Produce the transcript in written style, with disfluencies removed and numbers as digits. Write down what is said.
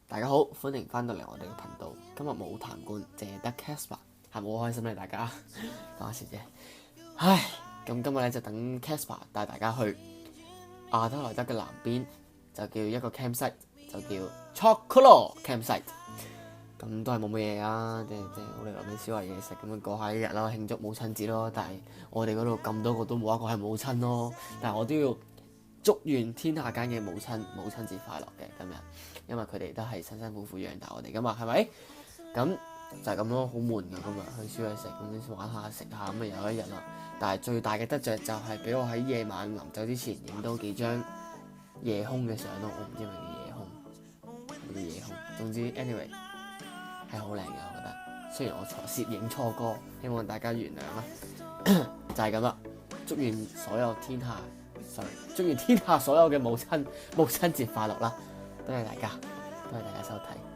大家好，歡迎翻到嚟我哋嘅頻道。今日冇談官，淨係得 Casper， 係咪好開心咧？大家講下笑啫。唉，咁今日咧就等 Casper 帶大家去亞德萊德嘅南邊，就叫一個 campsite， 就叫 Chocolate Campsite。咁都係冇乜嘢啊，即係我哋攞啲燒賣嘢食咁樣過下一日啦，慶祝母親節咯。但係我哋嗰度咁多個都冇一個係母親咯。但係我都要祝願天下間嘅母親節快樂嘅今日，因為佢哋都係辛辛苦苦養大我哋噶嘛，係咪？咁就係咁咯，好悶㗎今日，去燒嘢食咁玩下食下咁啊又一日啦。但係最大嘅得着就係俾我喺夜晚臨走之前影到幾張夜空嘅相咯，我唔知係咪叫夜空，叫夜空。總之 anyway 係好靚嘅，我覺得。雖然我攝影錯歌，希望大家原諒啦。就係咁啦，祝願天下所有嘅母親節快樂啦！多謝大家收睇。